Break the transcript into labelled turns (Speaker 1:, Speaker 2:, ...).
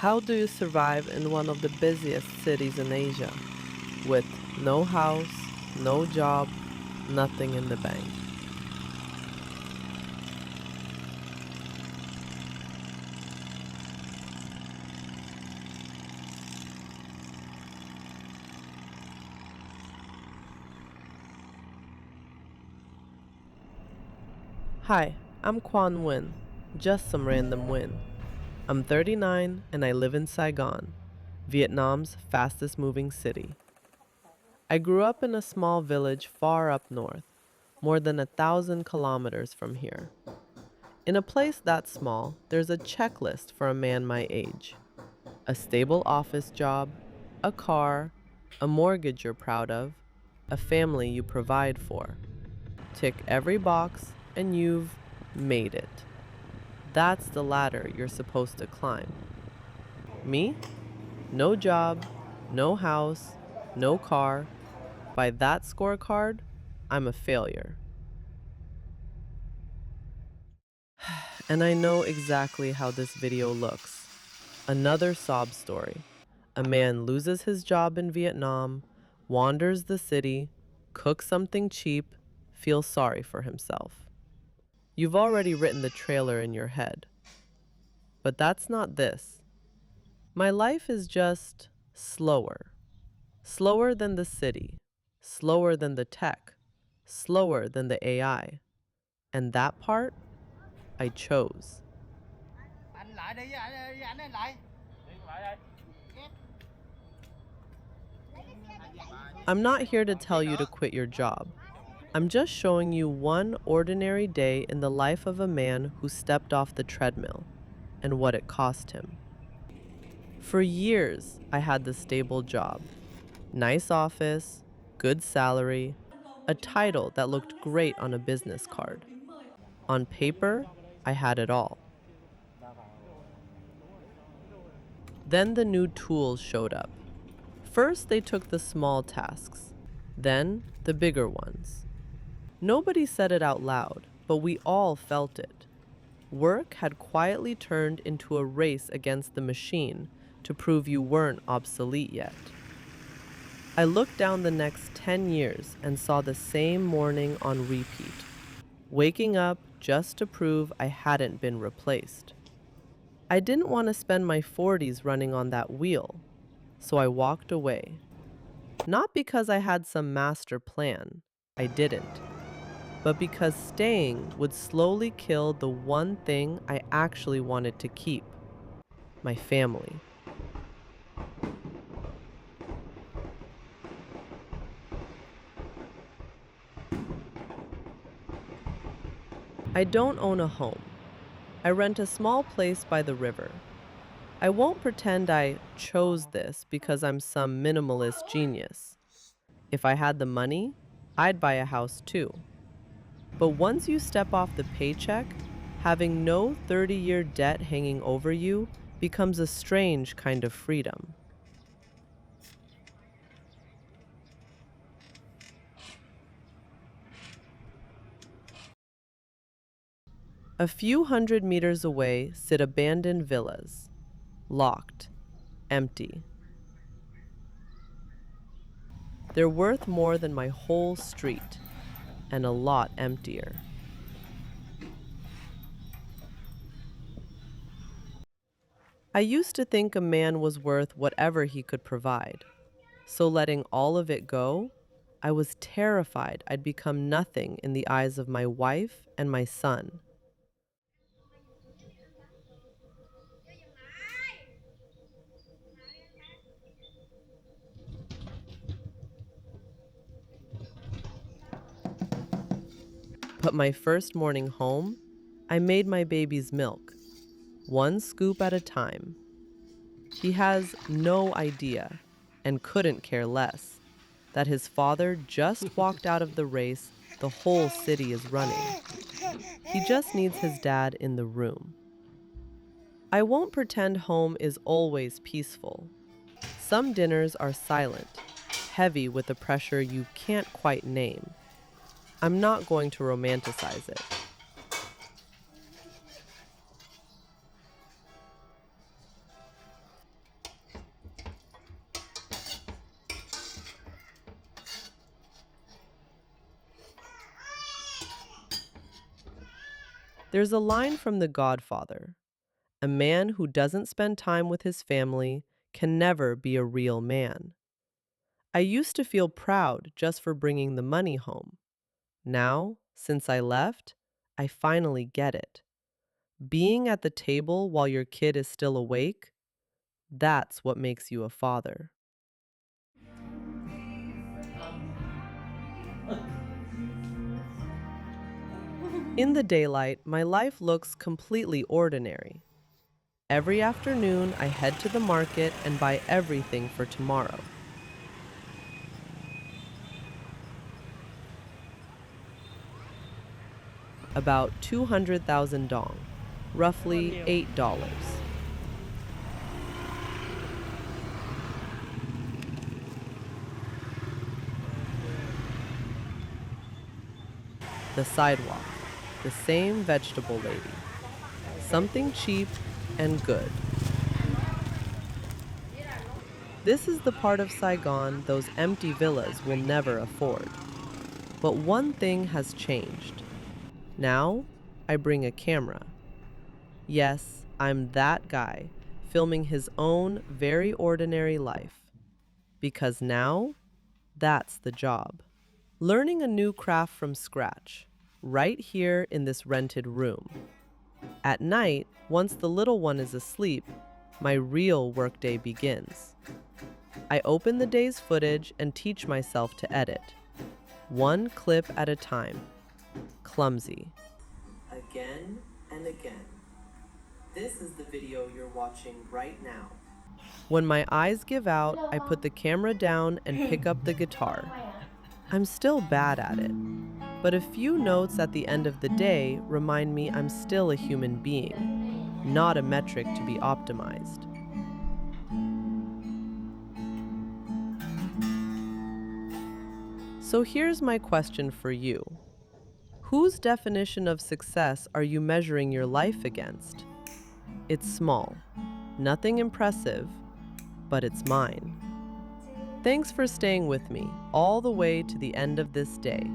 Speaker 1: How do you survive in one of the busiest cities in Asia with no house, no job, nothing in the bank? Hi, I'm Quan Nguyen, just some random win. I'm 39 and I live in Saigon, Vietnam's fastest moving city. I grew up in a small village far up north, more than 1,000 kilometers from here. In a place that small, there's a checklist for a man my age: a stable office job, a car, a mortgage you're proud of, a family you provide for. Tick every box and you've made it. That's the ladder you're supposed to climb. Me? No job, no house, no car. By that scorecard, I'm a failure. And I know exactly how this video looks. Another sob story. A man loses his job in Vietnam, wanders the city, cooks something cheap, feels sorry for himself. You've already written the trailer in your head. But that's not this. My life is just slower. Slower than the city, slower than the tech, slower than the AI. And that part, I chose.
Speaker 2: Anh lại đi, anh lại.
Speaker 1: I'm not here to tell you to quit your job. I'm just showing you one ordinary day in the life of a man who stepped off the treadmill and what it cost him. For years, I had the stable job. Nice office, good salary, a title that looked great on a business card. On paper, I had it all. Then the new tools showed up. First, they took the small tasks, then the bigger ones. Nobody said it out loud, but we all felt it. Work had quietly turned into a race against the machine to prove you weren't obsolete yet. I looked down the next 10 years and saw the same morning on repeat, waking up just to prove I hadn't been replaced. I didn't want to spend my 40s running on that wheel, so I walked away. Not because I had some master plan, I didn't, but because staying would slowly kill the one thing I actually wanted to keep: my family. I don't own a home. I rent a small place by the river. I won't pretend I chose this because I'm some minimalist genius. If I had the money, I'd buy a house too. But once you step off the paycheck, having no 30-year debt hanging over you becomes a strange kind of freedom. A few hundred meters away sit abandoned villas, locked, empty. They're worth more than my whole street, and a lot emptier. I used to think a man was worth whatever he could provide, so letting all of it go, I was terrified I'd become nothing in the eyes of my wife and my son. But my first morning home, I made my baby's milk, one scoop at a time. He has no idea, and couldn't care less, that his father just walked out of the race the whole city is running. He just needs his dad in the room. I won't pretend home is always peaceful. Some dinners are silent, heavy with a pressure you can't quite name. I'm not going to romanticize it. There's a line from The Godfather: "A man who doesn't spend time with his family can never be a real man." I used to feel proud just for bringing the money home. Now, since I left, I finally get it. Being at the table while your kid is still awake, that's what makes you a father. In the daylight, my life looks completely ordinary. Every afternoon, I head to the market and buy everything for tomorrow. About 200,000 dong, roughly $8. The sidewalk, the same vegetable lady. Something cheap and good. This is the part of Saigon those empty villas will never afford. But one thing has changed. Now, I bring a camera. Yes, I'm that guy, filming his own very ordinary life. Because now, that's the job. Learning a new craft from scratch, right here in this rented room. At night, once the little one is asleep, my real workday begins. I open the day's footage and teach myself to edit. One clip at a time. Clumsy. Again and again. This is the video you're watching right now. When my eyes give out, I put the camera down and pick up the guitar. I'm still bad at it, but a few notes at the end of the day remind me I'm still a human being, not a metric to be optimized. So here's my question for you. Whose definition of success are you measuring your life against? It's small, nothing impressive, but it's mine. Thanks for staying with me all the way to the end of this day.